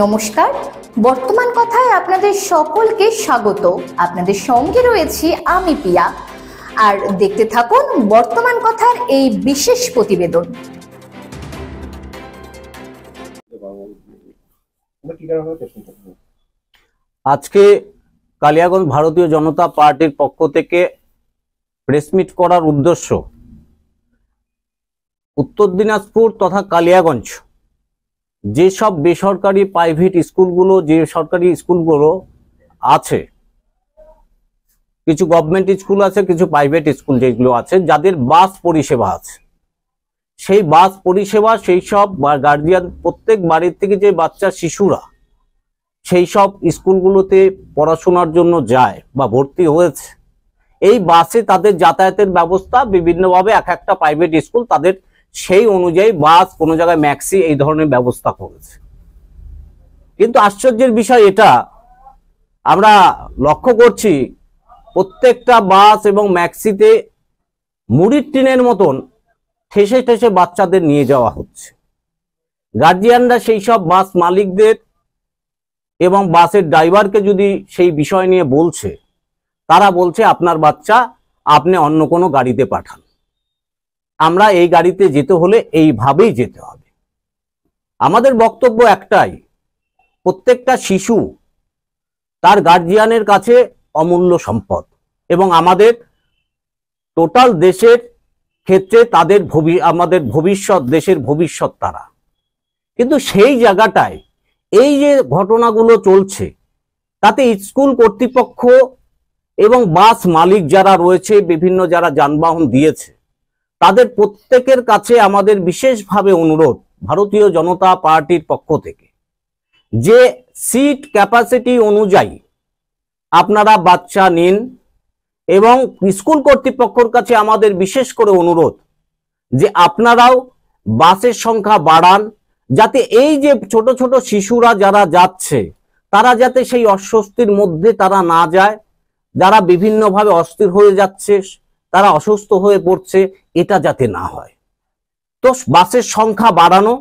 নমস্কার, বর্তমান কথায় আপনাদের সকলকে স্বাগত। আপনাদের সঙ্গে রয়েছি আমি পিয়া, আর দেখতে থাকুন বর্তমান কথার এই বিশেষ প্রতিবেদন। আজকে কালিয়াগঞ্জ ভারতীয় জনতা পার্টির পক্ষ থেকে প্রেস মিট করার উদ্দেশ্য উত্তর দিনাজপুর তথা কালিয়াগঞ্জ যেসব বেসরকারি প্রাইভেট স্কুলগুলো, যে সরকারি স্কুলগুলো আছে, কিছু গভর্নমেন্ট স্কুল আছে, কিছু প্রাইভেট স্কুল যেগুলো আছে, যাদের বাস পরিষেবা আছে, সেই বাস পরিষেবা সেই সব গার্জিয়ান প্রত্যেক বাড়ির থেকে যে বাচ্চা শিশুরা সেই সব স্কুলগুলোতে পড়াশোনার জন্য যায় বা ভর্তি হয়েছে, এই বাসে তাদের যাতায়াতের ব্যবস্থা বিভিন্নভাবে এক একটা প্রাইভেট স্কুল তাদের সেই অনুযায়ী বাস, কোনো জায়গায় ম্যাক্সি, এই ধরনের ব্যবস্থা করেছে। কিন্তু আশ্চর্যের বিষয় এটা, আমরা লক্ষ্য করছি প্রত্যেকটা বাস এবং ম্যাক্সিতে মুড়ির টিনের মতন ঠেসে ঠেসে বাচ্চাদের নিয়ে যাওয়া হচ্ছে। গার্জিয়ানরা সেই সব বাস মালিকদের এবং বাসের ড্রাইভারকে যদি সেই বিষয় নিয়ে বলছে, তারা বলছে আপনার বাচ্চা আপনি অন্য কোনো গাড়িতে পাঠান, আমরা এই গাড়িতে যেতে হলে এইভাবেই যেতে হবে। আমাদের বক্তব্য একটাই, প্রত্যেকটা শিশু তার গার্জিয়ানের কাছে অমূল্য সম্পদ এবং আমাদের টোটাল দেশের ক্ষেত্রে তাদের আমাদের ভবিষ্যৎ, দেশের ভবিষ্যৎ তারা। কিন্তু সেই জায়গাটায় এই যে ঘটনাগুলো চলছে, তাতে স্কুল কর্তৃপক্ষ এবং বাস মালিক যারা রয়েছে, বিভিন্ন যারা যানবাহন দিয়েছে, তাদের প্রত্যেকের কাছে আমাদের বিশেষভাবে অনুরোধ ভারতীয় জনতা পার্টির পক্ষ থেকে, যে সিট ক্যাপাসিটি অনুযায়ী আপনারা বাচ্চা নিন, এবং স্কুল কর্তৃপক্ষের কাছে আমাদের বিশেষ করে অনুরোধ যে আপনারাও বাসের সংখ্যা বাড়ান, যাতে এই যে ছোট ছোট শিশুরা যারা যাচ্ছে তারা যাতে সেই অস্বস্তির মধ্যে তারা না যায়, যারা বিভিন্নভাবে অস্থির হয়ে যাচ্ছে, তারা অসুস্থ হয়ে পড়ছে, এটা যাতে না হয়। তো বাসের সংখ্যা বাড়ানো,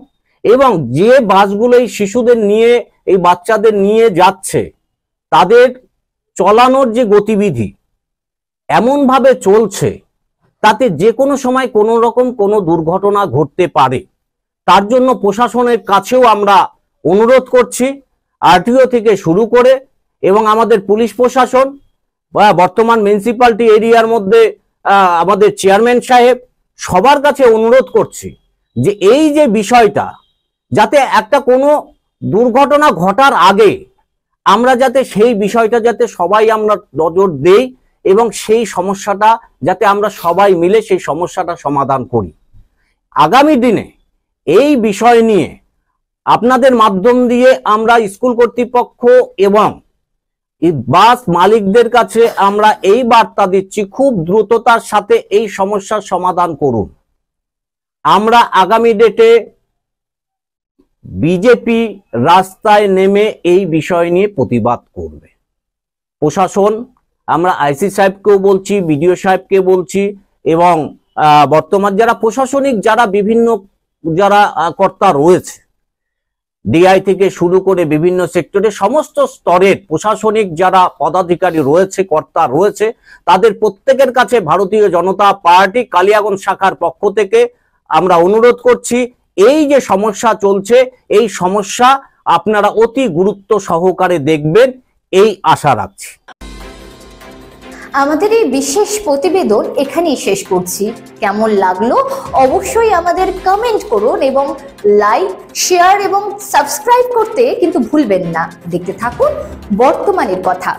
এবং যে বাসগুলো এই শিশুদের নিয়ে, এই বাচ্চাদের নিয়ে যাচ্ছে, তাদের চলানোর যে গতিবিধি এমনভাবে চলছে তাতে যে কোনো সময় কোনো রকম কোনো দুর্ঘটনা ঘটতে পারে। তার জন্য প্রশাসনের কাছেও আমরা অনুরোধ করছি, আরটিও থেকে শুরু করে এবং আমাদের পুলিশ প্রশাসন বা বর্তমান মিউনিসিপ্যালিটি এরিয়ার মধ্যে আমাদের চেয়ারম্যান সাহেব, সবার কাছে অনুরোধ করছি যে এই যে বিষয়টা, যাতে একটা কোনো দুর্ঘটনা ঘটার আগে আমরা যাতে সেই বিষয়টা যাতে সবাই আমরা নজর দেই এবং সেই সমস্যাটা যাতে আমরা সবাই মিলে সেই সমস্যাটা সমাধান করি। আগামী দিনে এই বিষয় নিয়ে আপনাদের মাধ্যম দিয়ে আমরা স্কুল কর্তৃপক্ষ এবং বাস মালিকদের কাছে আমরা এই বার্তা দিচ্ছি, খুব দ্রুততার সাথে এই সমস্যার সমাধান করুন। আমরা আগামী ডেটে বিজেপি রাস্তায় নেমে এই বিষয় নিয়ে প্রতিবাদ করবে। প্রশাসন, আমরা আইসি সাহেবকেও বলছি, বিডিও সাহেবকে বলছি, এবং বর্তমান যারা প্রশাসনিক যারা বিভিন্ন যারা কর্তা রয়েছে, ডিআই থেকে শুরু করে বিভিন্ন সেক্টরে সমস্ত স্তরের প্রশাসনিক যারা পদাধিকারী রয়েছে, কর্তা রয়েছে, তাদের প্রত্যেকের কাছে ভারতীয় জনতা পার্টি কালিয়াগঞ্জ শাখার পক্ষ থেকে আমরা অনুরোধ করছি, এই যে সমস্যা চলছে, এই সমস্যা আপনারা অতি গুরুত্ব সহকারে দেখবেন, এই আশা রাখছি। আমাদের এই বিশেষ প্রতিবেদন এখানেই শেষ করছি। কেমন লাগলো অবশ্যই আমাদের কমেন্ট করুন, এবং লাইক, শেয়ার এবং সাবস্ক্রাইব করতে কিন্তু ভুলবেন না। দেখতে থাকুন বর্তমানের কথা।